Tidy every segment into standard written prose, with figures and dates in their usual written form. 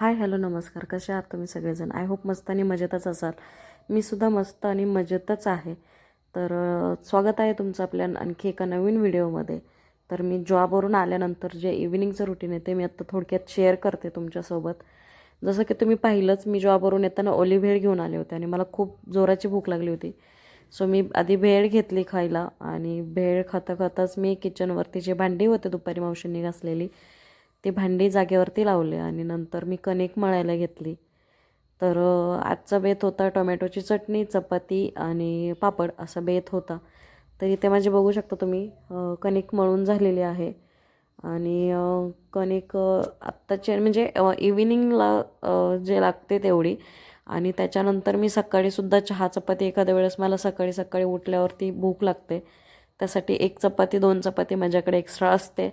Hi hello नमस्कार. कसे आहात तुम्ही सगळेजण? आय होप मस्त आणि मजेतच असाल. मी सुद्धा मस्त आणि मजेतच आहे. तर स्वागत आहे तुमचं आपल्या आणखी एका नवीन व्हिडिओमध्ये. तर मी जॉबवरून आल्यानंतर जे इव्हिनिंगचं रुटीन आहे ते मी आत्ता थोडक्यात शेअर करते तुमच्यासोबत. जसं की तुम्ही पाहिलंच, मी जॉबवरून येताना ओली भेळ घेऊन आले होते आणि मला खूप जोराची भूक लागली होती. सो मी आधी भेळ घेतली खायला आणि भेळ खाता खाताच मी किचनवरती जे भांडी होते दुपारी मावशींनी घासलेली ती भांडी जागेवरती लावले आणि नंतर मी कणिक मळायला घेतली. तर आजचा बेत होता टोमॅटोची चटणी, चपाती आणि पापड असा बेत होता. तर इथे माझे बघू शकता तुम्ही कणिक मळून झालेली आहे आणि कणिक आत्ताचे म्हणजे इव्हिनिंगला जे लागते तेवढी. आणि त्याच्यानंतर मी सकाळीसुद्धा चहा चपाती एखाद्या वेळेस मला सकाळी सकाळी उठल्यावरती भूक लागते. त्यासाठी एक चपाती 2 चपाती माझ्याकडे एक्स्ट्रा असते.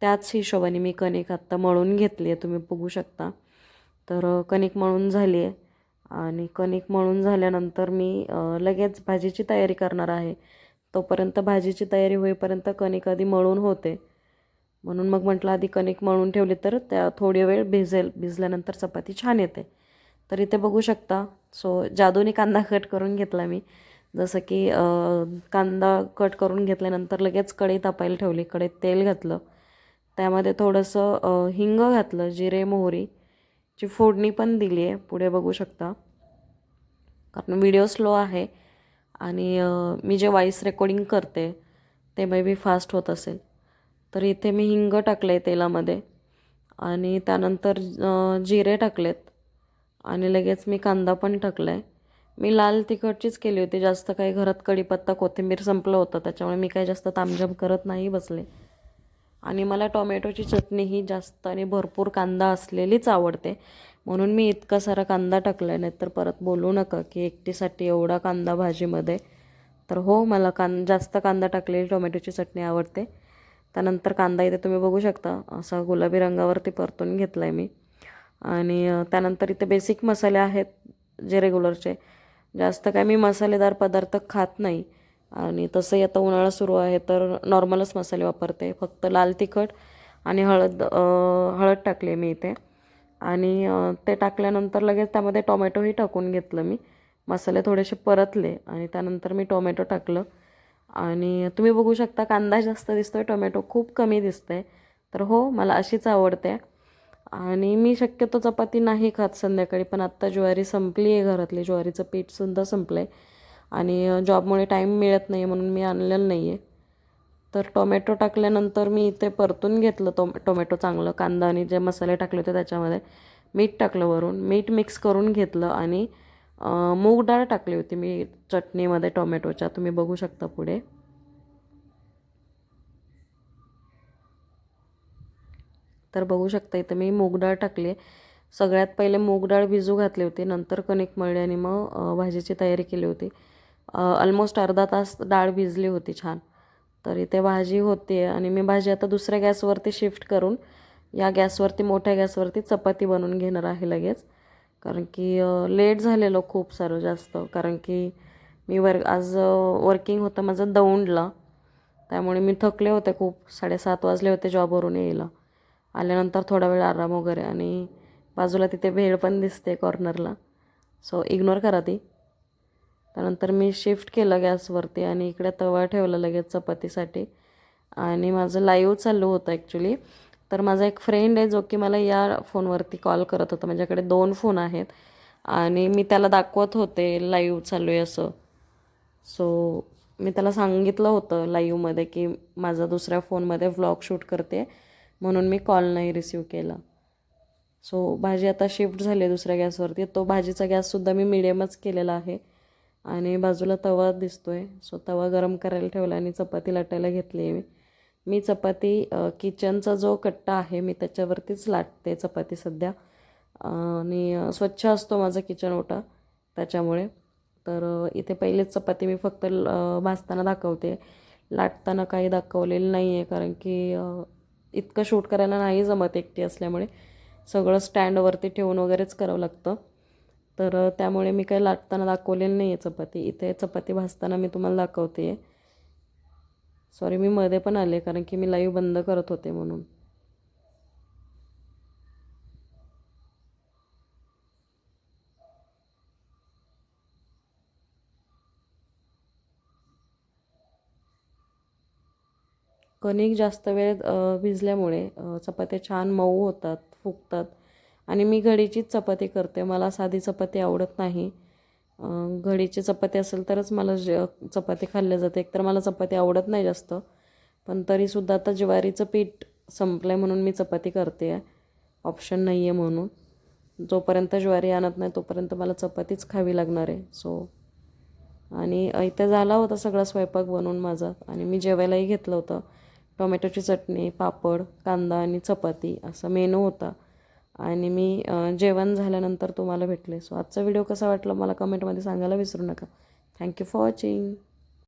त्याच हिशोबाने मी कणिक आत्ता मळून घेतली आहे, तुम्ही बघू शकता. तर कणिक मळून झाली आहे आणि कणिक मळून झाल्यानंतर मी लगेच भाजीची तयारी करणार आहे. तोपर्यंत भाजीची तयारी होईपर्यंत कणिक आधी मळून होते. म्हणून मग म्हटलं आधी कणिक मळून ठेवली तर त्या थोडी वेळ भिजेल, भिजल्यानंतर चपाती छान येते. तर इथे बघू शकता. सो जादूने कांदा कट करून घेतला मी. जसं की कांदा कट करून घेतल्यानंतर लगेच कढई तापायला ठेवली. कढईत तेल घातलं, त्यामध्ये थोडंसं हिंग घातलं, जिरे मोहरीची फोडणी पण दिली आहे. पुढे बघू शकता, कारण व्हिडिओ स्लो आहे आणि मी जे व्हॉईस रेकॉर्डिंग करते ते मे बी फास्ट होत असेल. तर इथे मी हिंग टाकलं आहे तेलामध्ये आणि त्यानंतर जिरे टाकलेत आणि लगेच मी कांदा पण टाकला आहे. मी लाल तिखटचीच केली होती, जास्त काही घरात कढीपत्ता कोथिंबीर संपलं होतं त्याच्यामुळे मी काही जास्त तामझाम करत नाही बसले. आणि मला टोमॅटोची चटणी ही जास्त आणि भरपूर कांदा असलेलीच आवडते, म्हणून मी इतका सारा कांदा टाकला आहे. नाहीतर परत बोलू नका की एकटीसाठी एवढा कांदा भाजीमध्ये. तर हो, मला जास्त कांदा टाकलेली टोमॅटोची चटणी आवडते. त्यानंतर कांदा इथे तुम्ही बघू शकता असा गुलाबी रंगावरती परतून घेतला आहे मी. आणि त्यानंतर इथे बेसिक मसाले आहेत जे रेग्युलरचे. जास्त काय मी मसालेदार पदार्थ खात नाही आणि तसंही आता उन्हाळा सुरू आहे तर नॉर्मलच मसाले वापरते. फक्त लाल तिखट आणि हळद टाकली आहे मी इथे. आणि ते टाकल्यानंतर लगेच त्यामध्ये टोमॅटोही टाकून घेतलं मी. मसाले थोडेसे परतले आणि त्यानंतर मी टोमॅटो टाकलं. आणि तुम्ही बघू शकता कांदा जास्त दिसतोय, टोमॅटो खूप कमी दिसतंय. तर हो, मला अशीच आवडते. आणि मी शक्यतो चपाती नाही खात संध्याकाळी, पण आत्ता ज्वारी संपली आहे घरातली, ज्वारीचं पीठसुद्धा संपलं आहे आणि जॉबमुळे टाईम मिळत नाही म्हणून मी आणलेलं नाही आहे. तर टोमॅटो टाकल्यानंतर मी इथे परतून घेतलं टोमॅटो चांगलं. कांदा आणि जे मसाले टाकले होते त्याच्यामध्ये मीठ टाकलं, वरून मीठ मिक्स करून घेतलं आणि मूग डाळ टाकली होती मी चटणीमध्ये टोमॅटोच्या, तुम्ही बघू शकता पुढे. तर बघू शकता इथं मी मूग डाळ टाकली आहे. सगळ्यात पहिले मूग डाळ भिजू घातली होती, नंतर कणिक मळली आणि मग भाजीची तयारी केली होती. ऑलमोस्ट अर्धा तास डाळ भिजली होती छान. तर इथे भाजी होते आणि मी भाजी आता दुसऱ्या गॅसवरती शिफ्ट करून या गॅसवरती, मोठ्या गॅसवरती चपाती बनवून घेणार आहे लगेच. कारण की लेट झालेलं खूप सारं जास्त, कारण की मी आज वर्किंग होतं माझं दौंडला, त्यामुळे मी थकले होते खूप. 7:30 वाजले होते जॉबवरून यायला. आल्यानंतर थोडा वेळ आराम वगैरे आणि बाजूला तिथे भेळ पण दिसते कॉर्नरला, सो इग्नोर करा ती. त्यानंतर मी शिफ्ट केलं गॅसवरती आणि इकडे तवा ठेवला लगेच चपातीसाठी. आणि माझं लाईव्ह चालू होतं ॲक्च्युली. तर माझा एक फ्रेंड आहे जो की मला या फोनवरती कॉल करत होता. माझ्याकडे 2 फोन आहेत आणि मी त्याला दाखवत होते लाईव्ह चालू आहे असं. सो मी त्याला सांगितलं होतं लाईव्हमध्ये की माझा दुसऱ्या फोनमध्ये व्लॉग शूट करते, म्हणून मी कॉल नाही रिसीव केला. सो भाजी आता शिफ्ट झाली आहे दुसऱ्या गॅसवरती. तो भाजीचा गॅससुद्धा मी मिडियमच केलेला आहे आणि बाजूला तवा दिसतो आहे. सो तवा गरम करायला ठेवला आणि चपाती लाटायला घेतली आहे मी चपाती किचनचा जो कट्टा आहे मी त्याच्यावरतीच लाटते चपाती सध्या. आणि स्वच्छ असतो माझा किचन ओटा त्याच्यामुळे. तर इथे पहिलेच चपाती मी फक्त भाजताना दाखवते, लाटताना काही दाखवलेलं नाही आहे, कारण की इतकं शूट करायला नाही जमत एकटी असल्यामुळे. सगळं स्टँडवरती ठेवून वगैरेच करावं लागतं. तर त्यामुळे मी काही लाटताना दाखवलेलं नाही आहे चपाती. इथे चपाती भाजताना मी तुम्हाला दाखवते. सॉरी, मी मध्ये पण आले कारण की मी लाईव्ह बंद करत होते म्हणून. कणिक जास्त वेळ भिजल्यामुळे चपात्या छान मऊ होतात, फुगतात. आणि मी घडीचीच चपाती करते, मला साधी चपाती आवडत नाही. घडीची चपाती असेल तरच मला चपाती खाल्ली जाते. एकतर मला चपाती आवडत नाही जास्त, पण तरीसुद्धा आता ज्वारीचं पीठ संपलं आहे म्हणून मी चपाती करते आहे. ऑप्शन नाही आहे म्हणून. जोपर्यंत ज्वारी आणत नाही तोपर्यंत मला चपातीच खावी लागणार आहे. आणि इथे झाला होता सगळा स्वयंपाक बनवून माझा आणि मी जेवायलाही घेतलं होतं. टोमॅटोची चटणी, पापड, कांदा आणि चपाती असा मेनू होता. आणि मी जेवण झाल्यानंतर तुम्हाला भेटले. आजचा व्हिडिओ कसा वाटला मला कमेंटमध्ये सांगायला विसरू नका. Thank you for watching.